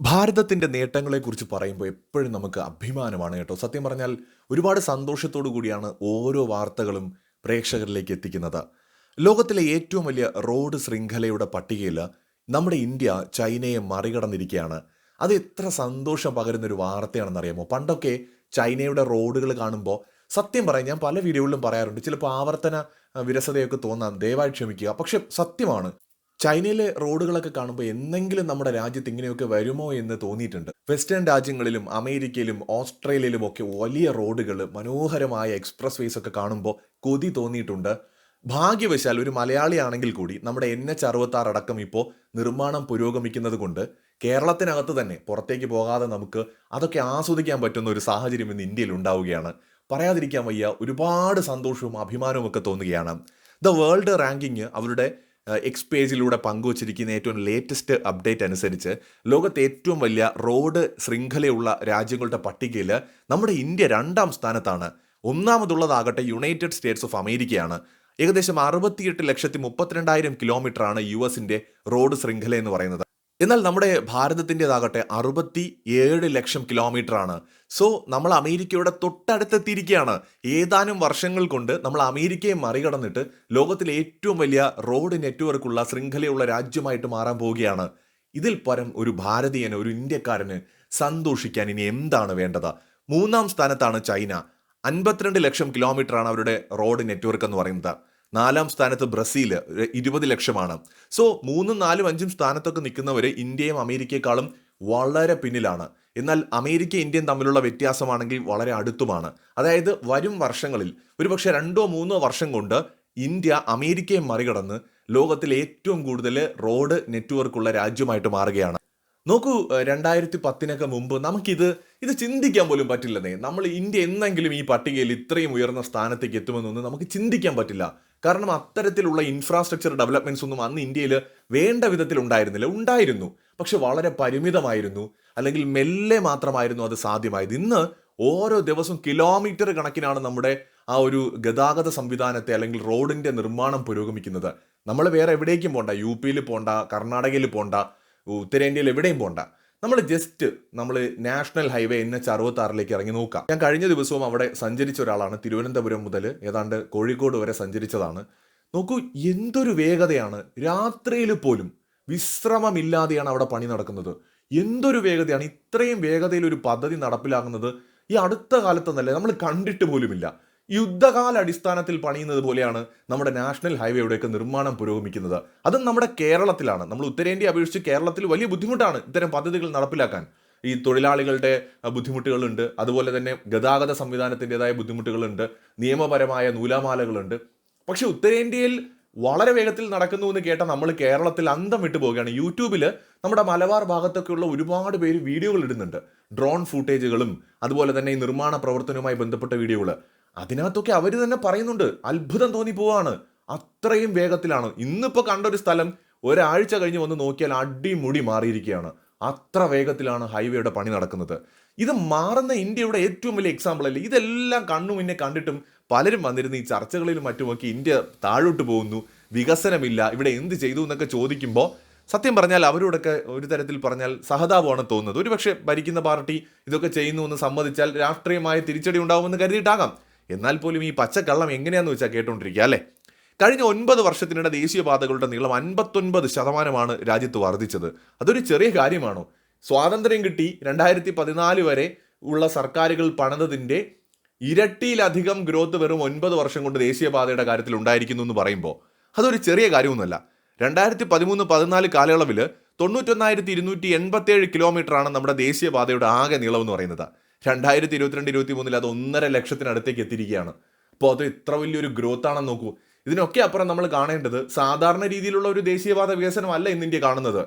ഭാരതത്തിൻ്റെ നേട്ടങ്ങളെക്കുറിച്ച് പറയുമ്പോൾ എപ്പോഴും നമുക്ക് അഭിമാനമാണ് കേട്ടോ. സത്യം പറഞ്ഞാൽ ഒരുപാട് സന്തോഷത്തോടു കൂടിയാണ് ഓരോ വാർത്തകളും പ്രേക്ഷകരിലേക്ക് എത്തിക്കുന്നത്. ലോകത്തിലെ ഏറ്റവും വലിയ റോഡ് ശൃംഖലയുടെ പട്ടികയിൽ നമ്മുടെ ഇന്ത്യ ചൈനയെ മറികടന്നിരിക്കുകയാണ്. അത് എത്ര സന്തോഷം പകരുന്നൊരു വാർത്തയാണെന്നറിയാമോ? പണ്ടൊക്കെ ചൈനയുടെ റോഡുകൾ കാണുമ്പോൾ സത്യം പറയാം, ഞാൻ പല വീഡിയോകളിലും പറയാറുണ്ട്, ചിലപ്പോൾ ആവർത്തന വിരസതയൊക്കെ തോന്നാം, ദയവായി ക്ഷമിക്കുക. പക്ഷെ സത്യമാണ്, ചൈനയിലെ റോഡുകളൊക്കെ കാണുമ്പോൾ എന്നെങ്കിലും നമ്മുടെ രാജ്യത്ത് ഇങ്ങനെയൊക്കെ വരുമോ എന്ന് തോന്നിയിട്ടുണ്ട്. വെസ്റ്റേൺ രാജ്യങ്ങളിലും അമേരിക്കയിലും ഓസ്ട്രേലിയയിലും ഒക്കെ വലിയ റോഡുകൾ, മനോഹരമായ എക്സ്പ്രസ് വേസ് ഒക്കെ കാണുമ്പോൾ കൊതി തോന്നിയിട്ടുണ്ട്. ഭാഗ്യവശാൽ ഒരു മലയാളിയാണെങ്കിൽ കൂടി നമ്മുടെ NH-66 അടക്കം ഇപ്പോൾ നിർമ്മാണം പുരോഗമിക്കുന്നത് കൊണ്ട് കേരളത്തിനകത്ത് തന്നെ പുറത്തേക്ക് പോകാതെ നമുക്ക് അതൊക്കെ ആസ്വദിക്കാൻ പറ്റുന്ന ഒരു സാഹചര്യം ഇന്ന് ഇന്ത്യയിൽ ഉണ്ടാവുകയാണ്. പറയാതിരിക്കാൻ വയ്യ, ഒരുപാട് സന്തോഷവും അഭിമാനവും ഒക്കെ തോന്നുകയാണ്. ദ വേൾഡ് റാങ്കിങ് അവരുടെ എക്സ് പേജിലൂടെ പങ്കുവച്ചിരിക്കുന്ന ഏറ്റവും ലേറ്റസ്റ്റ് അപ്ഡേറ്റ് അനുസരിച്ച് ലോകത്തെ ഏറ്റവും വലിയ റോഡ് ശൃംഖലയുള്ള രാജ്യങ്ങളുടെ പട്ടികയിൽ നമ്മുടെ ഇന്ത്യ 2ാം സ്ഥാനത്താണ്. ഒന്നാമതുള്ളതാകട്ടെ യുണൈറ്റഡ് സ്റ്റേറ്റ്സ് ഓഫ് അമേരിക്കയാണ്. ഏകദേശം 68,32,000 കിലോമീറ്ററാണ് US-ന്റെ റോഡ് ശൃംഖല എന്ന് പറയുന്നത്. എന്നാൽ നമ്മുടെ ഭാരതത്തിൻ്റെതാകട്ടെ 67 ലക്ഷം കിലോമീറ്ററാണ്. സോ നമ്മൾ അമേരിക്കയുടെ തൊട്ടടുത്തെത്തിയിരിക്കുകയാണ്. ഏതാനും വർഷങ്ങൾ കൊണ്ട് നമ്മൾ അമേരിക്കയെ മറികടന്നിട്ട് ലോകത്തിലെ ഏറ്റവും വലിയ റോഡ് നെറ്റ്വർക്കുള്ള ശൃംഖലയുള്ള രാജ്യമായിട്ട് മാറാൻ പോവുകയാണ്. ഇതിൽ പരം ഒരു ഭാരതീയന്, ഒരു ഇന്ത്യക്കാരന് സന്തോഷിക്കാൻ ഇനി എന്താണ് വേണ്ടത്? 3ാം സ്ഥാനത്താണ് ചൈന. 52 ലക്ഷം കിലോമീറ്ററാണ് അവരുടെ റോഡ് നെറ്റ്വർക്ക് എന്ന് പറയുന്നത്. 4ാം സ്ഥാനത്ത് ബ്രസീൽ 20 ലക്ഷമാണ്. സോ 3, 4, 5 സ്ഥാനത്തൊക്കെ നിൽക്കുന്നവർ ഇന്ത്യയും അമേരിക്കയെക്കാളും വളരെ പിന്നിലാണ്. എന്നാൽ അമേരിക്ക ഇന്ത്യയും തമ്മിലുള്ള വ്യത്യാസമാണെങ്കിൽ വളരെ അടുത്തുമാണ്. അതായത് വരും വർഷങ്ങളിൽ ഒരുപക്ഷെ 2 3 വർഷം കൊണ്ട് ഇന്ത്യ അമേരിക്കയെ മറികടന്ന് ലോകത്തിലെ ഏറ്റവും കൂടുതൽ റോഡ് നെറ്റ്വർക്കുള്ള രാജ്യമായിട്ട് മാറുകയാണ്. നോക്കൂ, 2010 മുമ്പ് ഇത് ചിന്തിക്കാൻ പോലും പറ്റില്ലെന്നേ. നമ്മൾ ഇന്ത്യ എന്നെങ്കിലും ഈ പട്ടികയിൽ ഇത്രയും ഉയർന്ന സ്ഥാനത്തേക്ക് എത്തുമെന്നൊന്നും നമുക്ക് ചിന്തിക്കാൻ പറ്റില്ല. കാരണം അത്തരത്തിലുള്ള ഇൻഫ്രാസ്ട്രക്ചർ ഡെവലപ്മെന്റ്സ് ഒന്നും അന്ന് ഇന്ത്യയിൽ വേണ്ട വിധത്തിൽ ഉണ്ടായിരുന്നു. പക്ഷെ വളരെ പരിമിതമായിരുന്നു, അല്ലെങ്കിൽ മെല്ലെ മാത്രമായിരുന്നു അത് സാധ്യമായത്. ഇന്ന് ഓരോ ദിവസവും കിലോമീറ്റർ കണക്കിനാണ് നമ്മുടെ ആ ഒരു ഗതാഗത സംവിധാനത്തെ അല്ലെങ്കിൽ റോഡിന്റെ നിർമ്മാണം പുരോഗമിക്കുന്നത്. നമ്മൾ വേറെ എവിടേക്കും പോണ്ട, UP-യിൽ പോണ്ട, കർണാടകയിൽ പോണ്ട, ഉത്തരേന്ത്യയിൽ എവിടെയും പോണ്ട. നമ്മൾ നാഷണൽ ഹൈവേ NH-66 ഇറങ്ങി നോക്കാം. ഞാൻ കഴിഞ്ഞ ദിവസവും അവിടെ സഞ്ചരിച്ച ഒരാളാണ്. തിരുവനന്തപുരം മുതൽ ഏതാണ്ട് കോഴിക്കോട് വരെ സഞ്ചരിച്ചതാണ്. നോക്കൂ, എന്തൊരു വേഗതയാണ്! രാത്രിയിൽ പോലും വിശ്രമമില്ലാതെയാണ് അവിടെ പണി നടക്കുന്നത്. എന്തൊരു വേഗതയാണ്! ഇത്രയും വേഗതയിൽ ഒരു പദ്ധതി നടപ്പിലാകുന്നത് ഈ അടുത്ത കാലത്തൊന്നല്ലേ, നമ്മൾ കണ്ടിട്ട് പോലുമില്ല. യുദ്ധകാല അടിസ്ഥാനത്തിൽ പണിയുന്നത് പോലെയാണ് നമ്മുടെ നാഷണൽ ഹൈവേയുടെയൊക്കെ നിർമ്മാണം പുരോഗമിക്കുന്നത്. അതും നമ്മുടെ കേരളത്തിലാണ്. നമ്മൾ ഉത്തരേന്ത്യ അപേക്ഷിച്ച് കേരളത്തിൽ വലിയ ബുദ്ധിമുട്ടാണ് ഇത്തരം പദ്ധതികൾ നടപ്പിലാക്കാൻ. ഈ തൊഴിലാളികളുടെ ബുദ്ധിമുട്ടുകളുണ്ട്, അതുപോലെ തന്നെ ഗതാഗത സംവിധാനത്തിൻ്റെതായ ബുദ്ധിമുട്ടുകളുണ്ട്, നിയമപരമായ നൂലാമാലകളുണ്ട്. പക്ഷെ ഉത്തരേന്ത്യയിൽ വളരെ വേഗത്തിൽ നടക്കുന്നു എന്ന് കേട്ടാൽ നമ്മൾ കേരളത്തിൽ അന്തം വിട്ടു പോവുകയാണ്. യൂട്യൂബിൽ നമ്മുടെ മലബാർ ഭാഗത്തൊക്കെയുള്ള ഒരുപാട് പേര് വീഡിയോകൾ ഇടുന്നുണ്ട്, ഡ്രോൺ ഫൂട്ടേജുകളും അതുപോലെ തന്നെ ഈ നിർമ്മാണ പ്രവർത്തനവുമായി ബന്ധപ്പെട്ട വീഡിയോകൾ. അതിനകത്തൊക്കെ അവർ തന്നെ പറയുന്നുണ്ട്, അത്ഭുതം തോന്നിപ്പോവാണ്, അത്രയും വേഗത്തിലാണ്. ഇന്നിപ്പോൾ കണ്ടൊരു സ്ഥലം ഒരാഴ്ച കഴിഞ്ഞ് വന്ന് നോക്കിയാൽ അടിമുടി മാറിയിരിക്കുകയാണ്. അത്ര വേഗത്തിലാണ് ഹൈവേയുടെ പണി നടക്കുന്നത്. ഇത് മാറുന്ന ഇന്ത്യയുടെ ഏറ്റവും വലിയ എക്സാമ്പിൾ അല്ലേ? ഇതെല്ലാം കണ്ണു മുന്നേ കണ്ടിട്ടും പലരും വന്നിരുന്ന ഈ ചർച്ചകളിലും മറ്റുമൊക്കെ ഇന്ത്യ താഴോട്ട് പോകുന്നു, വികസനമില്ല, ഇവിടെ എന്ത് ചെയ്തു എന്നൊക്കെ ചോദിക്കുമ്പോൾ സത്യം പറഞ്ഞാൽ അവരോടൊക്കെ ഒരു തരത്തിൽ പറഞ്ഞാൽ സഹതാപമാണ് തോന്നുന്നത്. ഒരുപക്ഷെ ഭരിക്കുന്ന പാർട്ടി ഇതൊക്കെ ചെയ്യുന്നു എന്ന് സമ്മതിച്ചാൽ രാഷ്ട്രീയമായ തിരിച്ചടി ഉണ്ടാവുമെന്ന് കരുതിയിട്ടാകാം. എന്നാൽ പോലും ഈ പച്ചക്കള്ളം എങ്ങനെയാന്ന് വെച്ചാൽ കേട്ടോണ്ടിരിക്കുക അല്ലേ. കഴിഞ്ഞ 9 വർഷത്തിനിടെ ദേശീയപാതകളുടെ നീളം 59% രാജ്യത്ത് വർദ്ധിച്ചത്. അതൊരു ചെറിയ കാര്യമാണോ? സ്വാതന്ത്ര്യം കിട്ടി 2014 വരെ ഉള്ള സർക്കാരുകൾ പണിതതിൻ്റെ ഇരട്ടിയിലധികം ഗ്രോത്ത് വെറും 9 വർഷം കൊണ്ട് ദേശീയപാതയുടെ കാര്യത്തിൽ ഉണ്ടായിരിക്കുന്നു എന്ന് പറയുമ്പോൾ അതൊരു ചെറിയ കാര്യമൊന്നുമല്ല. 2013-14 കാലയളവിൽ 91,287 കിലോമീറ്ററാണ് നമ്മുടെ ദേശീയപാതയുടെ ആകെ നീളം എന്ന് പറയുന്നത്. 2022-23 അത് 1.5 ലക്ഷത്തിനടുത്തേക്ക് എത്തിയിരിക്കുകയാണ്. അപ്പോൾ അത് ഇത്ര വലിയൊരു ഗ്രോത്ത് ആണെന്ന് നോക്കൂ. ഇതിനൊക്കെ അപ്പുറം നമ്മൾ കാണേണ്ടത് സാധാരണ രീതിയിലുള്ള ഒരു ദേശീയപാത വികസനമല്ല ഇന്ന് ഇന്ത്യ കാണുന്നത്.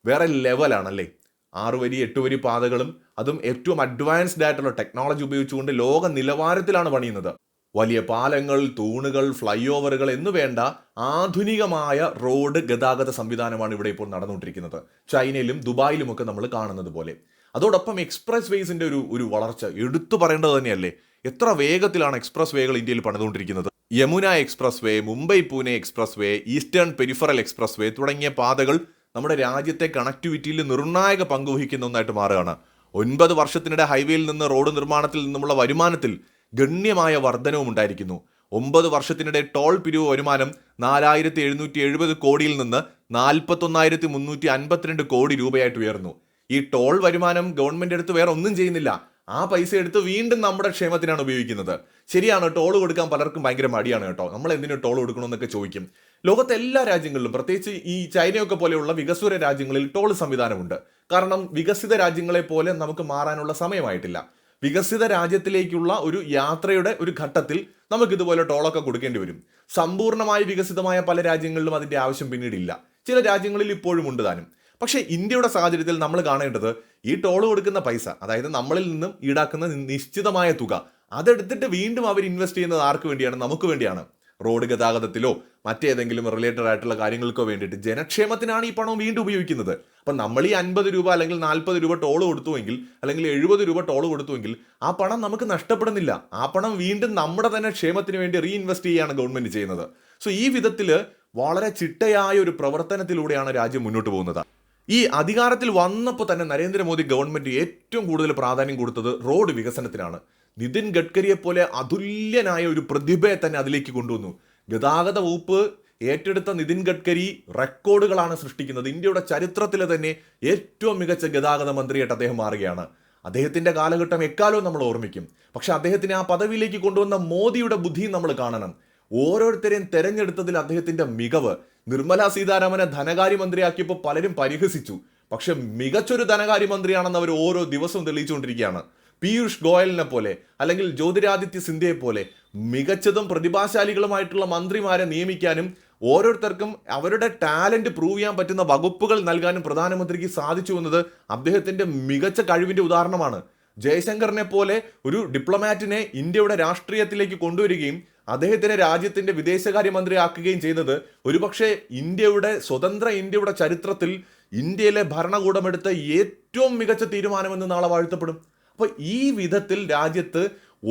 വേറെ ലെവലാണല്ലേ. 6 വരി 8 വരി പാതകളും, അതും ഏറ്റവും അഡ്വാൻസ്ഡ് ആയിട്ടുള്ള ടെക്നോളജി ഉപയോഗിച്ചുകൊണ്ട് ലോക നിലവാരത്തിലാണ് പണിയുന്നത്. വലിയ പാലങ്ങൾ, തൂണുകൾ, ഫ്ലൈ ഓവറുകൾ എന്നു വേണ്ട ആധുനികമായ റോഡ് ഗതാഗത സംവിധാനമാണ് ഇവിടെ ഇപ്പോൾ നടന്നുകൊണ്ടിരിക്കുന്നത്. ചൈനയിലും ദുബായിലുമൊക്കെ നമ്മൾ കാണുന്നത് പോലെ. അതോടൊപ്പം എക്സ്പ്രസ് വേസിന്റെ ഒരു വളർച്ച എടുത്തു പറയേണ്ടത് തന്നെയല്ലേ. എത്ര വേഗത്തിലാണ് എക്സ്പ്രസ് വേകൾ ഇന്ത്യയിൽ പണിതുകൊണ്ടിരിക്കുന്നത്. Yamuna expressway, Mumbai Pune expressway, eastern peripheral expressway തുടങ്ങിയ പാതകൾ നമ്മുടെ രാജ്യത്തെ കണക്ടിവിറ്റിയിൽ നിർണായക പങ്കുവഹിക്കുന്ന ഒന്നായിട്ട് മാറുകയാണ്. 9 വർഷത്തിനിടെ ഹൈവേയിൽ നിന്ന് റോഡ് നിർമ്മാണത്തിൽ നിന്നുമുള്ള വരുമാനത്തിൽ ഗണ്യമായ വർധനവും ഉണ്ടായിരിക്കുന്നു. 9 വർഷത്തിനിടെ ടോൾ പിരിവ് വരുമാനം 4770 കോടിയിൽ നിന്ന് 41,352 കോടി രൂപയായിട്ട് ഉയർന്നു. ഈ ടോൾ വരുമാനം ഗവൺമെന്റ് എടുത്ത് വേറെ ഒന്നും ചെയ്യുന്നില്ല. ആ പൈസ എടുത്ത് വീണ്ടും നമ്മുടെ ക്ഷേമത്തിനാണ് ഉപയോഗിക്കുന്നത്. ശരിയാണ്, ടോൾ കൊടുക്കാൻ പലർക്കും ഭയങ്കര മടിയാണ് കേട്ടോ. നമ്മൾ എന്തിനു ടോൾ കൊടുക്കണമെന്നൊക്കെ ചോദിക്കും. ലോകത്തെ എല്ലാ രാജ്യങ്ങളിലും, പ്രത്യേകിച്ച് ഈ ചൈനയൊക്കെ പോലെയുള്ള വികസ്വര രാജ്യങ്ങളിൽ ടോൾ സംവിധാനമുണ്ട്. കാരണം വികസിത രാജ്യങ്ങളെ പോലെ നമുക്ക് മാറാനുള്ള സമയമായിട്ടില്ല. വികസിത രാജ്യത്തിലേക്കുള്ള ഒരു യാത്രയുടെ ഒരു ഘട്ടത്തിൽ നമുക്ക് ഇതുപോലെ ടോളൊക്കെ കൊടുക്കേണ്ടി വരും. സമ്പൂർണ്ണമായി വികസിതമായ പല രാജ്യങ്ങളിലും അതിന്റെ ആവശ്യം പിന്നീടില്ല. ചില രാജ്യങ്ങളിൽ ഇപ്പോഴും ഉണ്ട് താനും. പക്ഷേ ഇന്ത്യയുടെ സാഹചര്യത്തിൽ നമ്മൾ കാണേണ്ടത് ഈ ടോൾ കൊടുക്കുന്ന പൈസ, അതായത് നമ്മളിൽ നിന്നും ഈടാക്കുന്ന നിശ്ചിതമായ തുക, അതെടുത്തിട്ട് വീണ്ടും അവർ ഇൻവെസ്റ്റ് ചെയ്യുന്നത് ആർക്ക് വേണ്ടിയാണ്? നമുക്ക് വേണ്ടിയാണ്. റോഡ് ഗതാഗതത്തിലോ മറ്റേതെങ്കിലും റിലേറ്റഡ് ആയിട്ടുള്ള കാര്യങ്ങൾക്കോ വേണ്ടിയിട്ട് ജനക്ഷേമത്തിനാണ് ഈ പണം വീണ്ടും ഉപയോഗിക്കുന്നത്. അപ്പം നമ്മൾ ഈ 50 രൂപ അല്ലെങ്കിൽ 40 രൂപ ടോൾ കൊടുത്തുവെങ്കിൽ, അല്ലെങ്കിൽ 70 രൂപ ടോൾ കൊടുത്തുവെങ്കിൽ ആ പണം നമുക്ക് നഷ്ടപ്പെടുന്നില്ല. ആ പണം വീണ്ടും നമ്മുടെ തന്നെ ക്ഷേമത്തിന് വേണ്ടി റീഇൻവെസ്റ്റ് ചെയ്യുകയാണ് ഗവൺമെന്റ് ചെയ്യുന്നത്. സോ ഈ വിധത്തിൽ വളരെ ചിട്ടയായ ഒരു പ്രവർത്തനത്തിലൂടെയാണ് രാജ്യം മുന്നോട്ട് പോകുന്നത്. ഈ അധികാരത്തിൽ വന്നപ്പോൾ തന്നെ നരേന്ദ്രമോദി ഗവൺമെന്റ് ഏറ്റവും കൂടുതൽ പ്രാധാന്യം കൊടുത്തത് റോഡ് വികസനത്തിനാണ്. നിതിൻ ഗഡ്കരിയെ പോലെ അതുല്യനായ ഒരു പ്രതിഭയെ തന്നെ അതിലേക്ക് കൊണ്ടുവന്നു. ഗതാഗത വകുപ്പ് ഏറ്റെടുത്ത നിതിൻ ഗഡ്കരി റെക്കോർഡുകളാണ് സൃഷ്ടിക്കുന്നത്. ഇന്ത്യയുടെ ചരിത്രത്തിലെ തന്നെ ഏറ്റവും മികച്ച ഗതാഗത മന്ത്രിയായിട്ട് അദ്ദേഹം മാറുകയാണ്. അദ്ദേഹത്തിന്റെ കാലഘട്ടം എക്കാലവും നമ്മൾ ഓർമ്മിക്കും. പക്ഷെ അദ്ദേഹത്തിനെ ആ പദവിയിലേക്ക് കൊണ്ടുവന്ന മോദിയുടെ ബുദ്ധിയും നമ്മൾ കാണണം. ഓരോരുത്തരെയും തെരഞ്ഞെടുത്തതിൽ അദ്ദേഹത്തിന്റെ മികവ്. നിർമ്മല സീതാരാമനെ ധനകാര്യമന്ത്രിയാക്കിയപ്പോൾ പലരും പരിഹസിച്ചു. പക്ഷെ മികച്ചൊരു ധനകാര്യമന്ത്രിയാണെന്ന് അവർ ഓരോ ദിവസവും തെളിയിച്ചുകൊണ്ടിരിക്കുകയാണ്. പീയൂഷ് ഗോയലിനെ പോലെ അല്ലെങ്കിൽ ജ്യോതിരാദിത്യ സിന്ധ്യയെ പോലെ മികച്ചതും പ്രതിഭാശാലികളുമായിട്ടുള്ള മന്ത്രിമാരെ നിയമിക്കാനും ഓരോരുത്തർക്കും അവരുടെ ടാലന്റ് പ്രൂവ് ചെയ്യാൻ പറ്റുന്ന വകുപ്പുകൾ നൽകാനും പ്രധാനമന്ത്രിക്ക് സാധിച്ചു എന്നത് അദ്ദേഹത്തിന്റെ മികച്ച കഴിവിന്റെ ഉദാഹരണമാണ്. ജയശങ്കറിനെ പോലെ ഒരു ഡിപ്ലോമാറ്റിനെ ഇന്ത്യയുടെ രാഷ്ട്രീയത്തിലേക്ക് കൊണ്ടുവരികയും അദ്ദേഹത്തിനെ രാജ്യത്തിന്റെ വിദേശകാര്യമന്ത്രി ആക്കുകയും ചെയ്തത് ഒരുപക്ഷെ സ്വതന്ത്ര ഇന്ത്യയുടെ ചരിത്രത്തിൽ ഇന്ത്യയിലെ ഭരണകൂടമെടുത്ത ഏറ്റവും മികച്ച തീരുമാനമെന്ന് നാളെ വാഴ്ത്തപ്പെടും. അപ്പോൾ ഈ വിധത്തിൽ രാജ്യത്ത്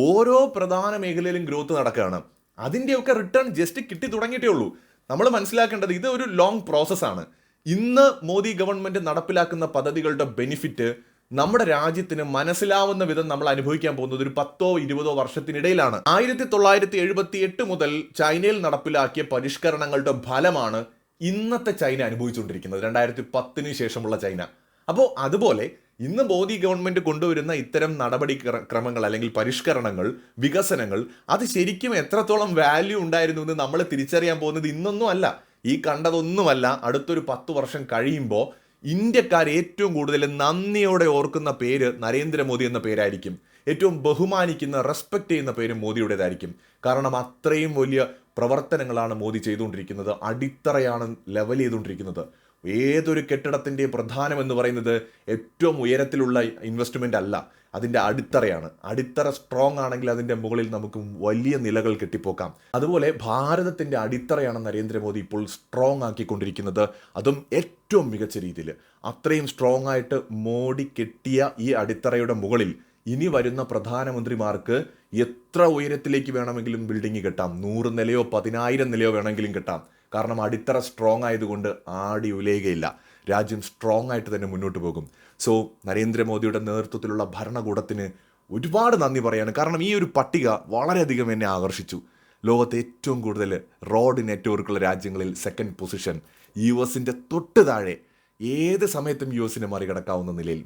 ഓരോ പ്രധാന മേഖലയിലും ഗ്രോത്ത് നടക്കുകയാണ്. അതിൻ്റെയൊക്കെ റിട്ടേൺ ജസ്റ്റ് കിട്ടി തുടങ്ങിയിട്ടേ ഉള്ളൂ. നമ്മൾ മനസ്സിലാക്കേണ്ടത് ഇത് ഒരു ലോങ് പ്രോസസ്സാണ്. ഇന്ന് മോദി ഗവൺമെന്റ് നടപ്പിലാക്കുന്ന പദ്ധതികളുടെ ബെനിഫിറ്റ് നമ്മുടെ രാജ്യത്തിന് മനസ്സിലാവുന്ന വിധം നമ്മൾ അനുഭവിക്കാൻ പോകുന്നത് ഒരു 10-20 വർഷത്തിനിടയിലാണ്. 1978 മുതൽ ചൈനയിൽ നടപ്പിലാക്കിയ പരിഷ്കരണങ്ങളുടെ ഫലമാണ് ഇന്നത്തെ ചൈന അനുഭവിച്ചുകൊണ്ടിരിക്കുന്നത്, 2010 ശേഷമുള്ള ചൈന. അപ്പോൾ അതുപോലെ ഇന്ന് മോദി ഗവൺമെന്റ് കൊണ്ടുവരുന്ന ഇത്തരം നടപടി ക്രമങ്ങൾ അല്ലെങ്കിൽ പരിഷ്കരണങ്ങൾ, വികസനങ്ങൾ, അത് ശരിക്കും എത്രത്തോളം വാല്യൂ ഉണ്ടായിരുന്നു എന്ന് നമ്മൾ തിരിച്ചറിയാൻ പോകുന്നത് ഇന്നൊന്നും അല്ല, ഈ കണ്ടതൊന്നുമല്ല. അടുത്തൊരു 10 വർഷം കഴിയുമ്പോൾ ഇന്ത്യക്കാർ ഏറ്റവും കൂടുതൽ നന്ദിയോടെ ഓർക്കുന്ന പേര് നരേന്ദ്രമോദി എന്ന പേരായിരിക്കും. ഏറ്റവും ബഹുമാനിക്കുന്ന, റെസ്പെക്ട് ചെയ്യുന്ന പേര് മോദിയുടേതായിരിക്കും. കാരണം അത്രയും വലിയ പ്രവർത്തനങ്ങളാണ് മോദി ചെയ്തുകൊണ്ടിരിക്കുന്നത്. അടിത്തറയാണ് ലെവൽ ചെയ്തുകൊണ്ടിരിക്കുന്നത്. ഏതൊരു കെട്ടിടത്തിൻ്റെ പ്രധാനം എന്ന് പറയുന്നത് ഏറ്റവും ഉയരത്തിലുള്ള ഇൻവെസ്റ്റ്മെൻ്റ് അല്ല, അതിൻ്റെ അടിത്തറയാണ്. അടിത്തറ സ്ട്രോങ് ആണെങ്കിൽ അതിൻ്റെ മുകളിൽ നമുക്ക് വലിയ നിലകൾ കെട്ടിപ്പോക്കാം. അതുപോലെ ഭാരതത്തിൻ്റെ അടിത്തറയാണ് നരേന്ദ്രമോദി ഇപ്പോൾ സ്ട്രോങ് ആക്കിക്കൊണ്ടിരിക്കുന്നത്, അതും ഏറ്റവും മികച്ച രീതിയിൽ. അത്രയും സ്ട്രോങ് ആയിട്ട് മോഡി കെട്ടിയ ഈ അടിത്തറയുടെ മുകളിൽ ഇനി വരുന്ന പ്രധാനമന്ത്രിമാർക്ക് എത്ര ഉയരത്തിലേക്ക് വേണമെങ്കിലും ബിൽഡിംഗ് കെട്ടാം. 100 നിലയോ 10,000 നിലയോ വേണമെങ്കിലും കെട്ടാം. കാരണം അടിത്തറ സ്ട്രോങ് ആയതുകൊണ്ട് ആടി ഉലയുകയില്ല. രാജ്യം സ്ട്രോങ് ആയിട്ട് തന്നെ മുന്നോട്ട് പോകും. സോ നരേന്ദ്രമോദിയുടെ നേതൃത്വത്തിലുള്ള ഭരണകൂടത്തിന് ഒരുപാട് നന്ദി പറയാണ്. കാരണം ഈ ഒരു പട്ടിക വളരെയധികം എന്നെ ആകർഷിച്ചു. ലോകത്തെ ഏറ്റവും കൂടുതൽ റോഡ് നെറ്റ്വർക്കുള്ള രാജ്യങ്ങളിൽ 2nd പൊസിഷൻ, US തൊട്ട് താഴെ. ഏത് സമയത്തും US മറികടക്കാവുന്ന നിലയിൽ.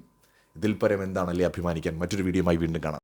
ഇതിൽ പരം എന്താണല്ലേ അഭിമാനിക്കാൻ. മറ്റൊരു വീഡിയോയുമായി വീണ്ടും കാണാം.